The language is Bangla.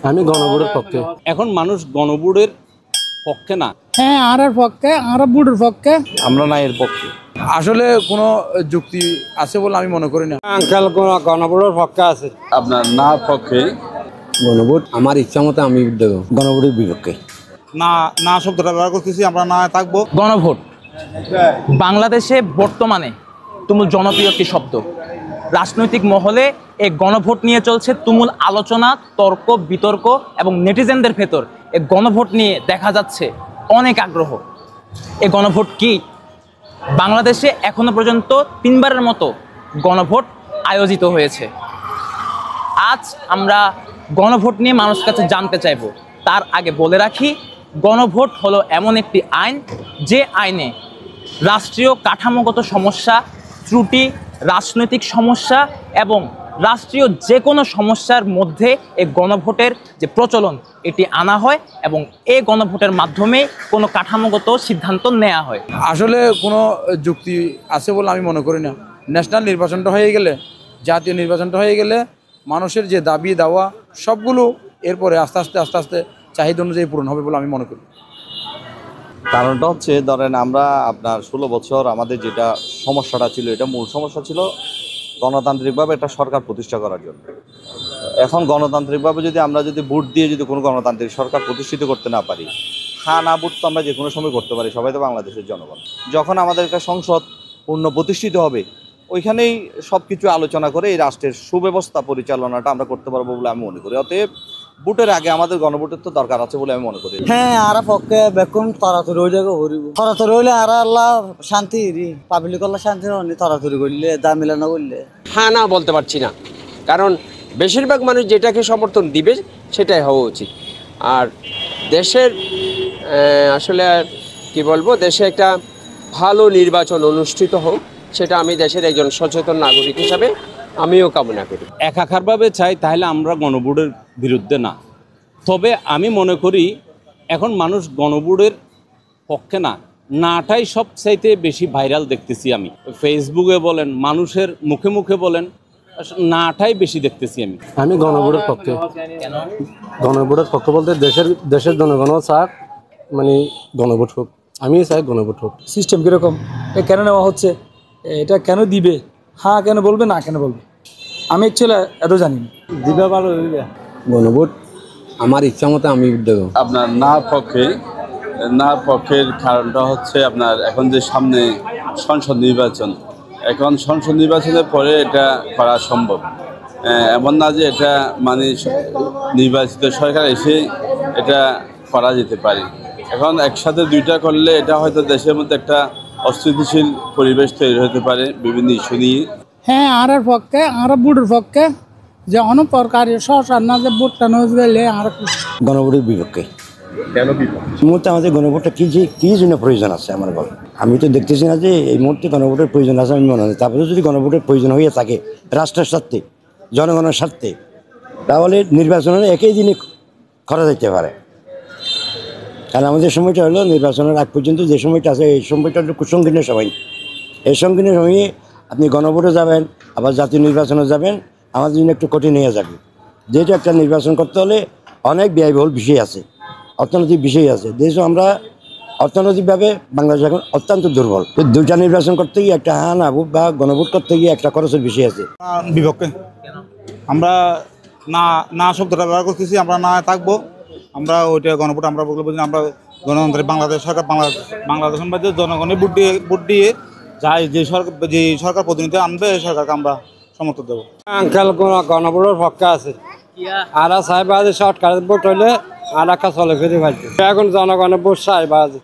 আমি গণভোটের পক্ষে। এখন মানুষ গণভোটের পক্ষে না। হ্যাঁ, আরের পক্ষে, আরব ভোটের পক্ষে। আমরা না এর পক্ষে। আসলে কোনো যুক্তি আছে বলে আমি মনে করি না। আঙ্কেল গণভোটের পক্ষে আছে। আপনার না পক্ষে। গণভোট আমার ইচ্ছা মতো আমি দেবো। গণভোটের বিপক্ষে। না না শব্দটা ব্যবহার করতেছি, আমরা না থাকবো। গণভোট বাংলাদেশে বর্তমানে তুমুল জনপ্রিয় একটি শব্দ। রাজনৈতিক মহলে এই গণভোট নিয়ে চলছে তুমুল আলোচনা, তর্ক বিতর্ক এবং নেটিজেনদের ভেতর এই গণভোট নিয়ে দেখা যাচ্ছে অনেক আগ্রহ। এই গণভোট কি? বাংলাদেশে এখনো পর্যন্ত 3বারের মতো গণভোট আয়োজিত হয়েছে। আজ আমরা গণভোট নিয়ে মানুষের কাছে জানতে চাইব। তার আগে বলে রাখি, গণভোট হলো এমন একটি আইন, যে আইনে রাষ্ট্রীয় কাঠামোগত সমস্যা, ত্রুটি, রাজনৈতিক সমস্যা এবং রাষ্ট্রীয় যে কোনো সমস্যার মধ্যে এই গণভোটের যে প্রচলন এটি আনা হয় এবং এই গণভোটের মাধ্যমে কোনো কাঠামোগত সিদ্ধান্ত নেওয়া হয়। আসলে কোনো যুক্তি আছে বলে আমি মনে করি না। ন্যাশনাল নির্বাচনটা হয়ে গেলে, জাতীয় নির্বাচনটা হয়ে গেলে মানুষের যে দাবি দাওয়া সবগুলো এরপরে আস্তে আস্তে চাহিদা অনুযায়ী পূরণ হবে বলে আমি মনে করি। কারণটা হচ্ছে, ধরেন আমরা আপনার 16 বছর আমাদের যেটা সমস্যাটা ছিল, এটা মূল সমস্যা ছিল গণতান্ত্রিকভাবে একটা সরকার প্রতিষ্ঠা করার জন্য। এখন গণতান্ত্রিকভাবে আমরা যদি ভোট দিয়ে যদি কোনো গণতান্ত্রিক সরকার প্রতিষ্ঠিত করতে না পারি, না ভোট তো আমরা যে কোনো সময় করতে পারি, সবাই তো বাংলাদেশের জনগণ। যখন আমাদের একটা সংসদ পূর্ণ প্রতিষ্ঠিত হবে, ওইখানেই সব কিছু আলোচনা করে এই রাষ্ট্রের সুব্যবস্থা পরিচালনাটা আমরা করতে পারবো বলে আমি মনে করি। অতএব ভোটের আগে আমাদের গণভোটের তো দরকার আছে বলে আমি মনে করি। হ্যাঁ, আর পক্ষে বেকুম তাড়াতাড়ি হয়ে যাবে, তাড়াতাড়ি হইলে আর আল্লাহ শান্তি পাবলিক আল্লাহ শান্তি হয়নি, তাড়াতাড়ি করলে দা মিলানো করলে। হ্যাঁ না বলতে পারছি না, কারণ বেশিরভাগ মানুষ যেটাকে সমর্থন দিবে সেটাই হওয়া উচিত। আর দেশের আসলে কি বলবো, দেশে একটা ভালো নির্বাচন অনুষ্ঠিত হোক, সেটা আমি দেশের একজন সচেতন নাগরিক হিসাবে আমিও কামনা করি। একাকারভাবে চাই, তাহলে আমরা গণভোটের বিরুদ্ধে না। তবে আমি মনে করি এখন মানুষ গণভোটের পক্ষে না, নাটাই সবচাইতে বেশি ভাইরাল দেখতেছি আমি। ফেসবুকে বলেন, মানুষের মুখে মুখে বলেন, নাটাই বেশি দেখতেছি আমি গণভোটের পক্ষে। গণভোটের পক্ষে বলতে দেশের জনগণও চাক, মানে গণভোট হোক। আমি চাই গণভোট হোক। সিস্টেম কিরকম, কেন নেওয়া হচ্ছে, এটা কেন দিবে, হ্যাঁ কেন বলবে, না কেন বলবে, আমি অ্যাকচুয়ালি এত জানি না। দিবে ভালো হইবে। গণভোট আমার ইচ্ছা মতো আমি দেবো। আপনার না পক্ষের কারণটা হচ্ছে, আপনার এখন যে সামনে সংসদ নির্বাচন, এখন সংসদ নির্বাচনের পরে এটা করা সম্ভব। এমন না যে এটা মানে নির্বাচিত সরকার এসে এটা করা যেতে পারে। এখন একসাথে দুইটা করলে এটা হয়তো দেশের মধ্যে একটা অস্থিতিশীল পরিবেশ তৈরি হতে পারে বিভিন্ন ইস্যু নিয়ে। হ্যাঁ, আরের পক্ষে, আরব ভোটের পক্ষে, যে অনেক প্রকার সরকার না যে ভোটটা নজ গেলে আর গণভোটের বিপক্ষে। কেন বিপক্ষে? এই মুহূর্তে আমাদের গণভোটটা কি জন্য প্রয়োজন আছে আমার বল, আমি তো দেখতেছি না যে এই মুহূর্তে গণভোটের প্রয়োজন আছে। আমি মনে হয় তারপরে যদি গণভোটের প্রয়োজন হয়ে থাকে রাষ্ট্রের স্বার্থে, জনগণের স্বার্থে, তাহলে নির্বাচনের একই দিনে করা যেতে পারে। কারণ আমাদের সময়টা হলো নির্বাচনের আগ পর্যন্ত যে সময়টা আছে, এই সময়টা হলো সংকীর্ণ সময়। এই সংকীর্ণ সময়ে আপনি গণভোটে যাবেন, আবার জাতীয় নির্বাচনে যাবেন, আমাদের জন্য একটু কঠিন হয়ে যাবে। যেহেতু একটা নির্বাচন করতে হলে অনেক ব্যয়বহুল বিষয় আছে, অর্থনৈতিক বিষয় আছে। যেহেতু আমরা অর্থনৈতিকভাবে বাংলাদেশ এখন অত্যন্ত দুর্বল, দুইটা নির্বাচন করতে গিয়ে একটা না ভোট বা গণভোট করতে গিয়ে একটা খরচের বিষয় আছে। বিপক্ষে। আমরা না শব্দটা ব্যবহার করতেছি, আমরা না থাকবো। আমরা ওইটা গণভোট আমরা বলবো যে আমরা গণতন্ত্রের বাংলাদেশ সরকার, বাংলাদেশের মধ্যে জনগণের ভোট দিয়ে যাই যে সরকার প্রতিনিধি আনবে, এই সরকারকে আমরা সমর্থন দেবো। আঙ্কেল গণভোটের পক্ষে আছে। আর সাহেব শর্টকাট ভোট হইলে আর একটা চলে ফিরে পাইছে। এখন জনগণের ভোট সাহেব আছে।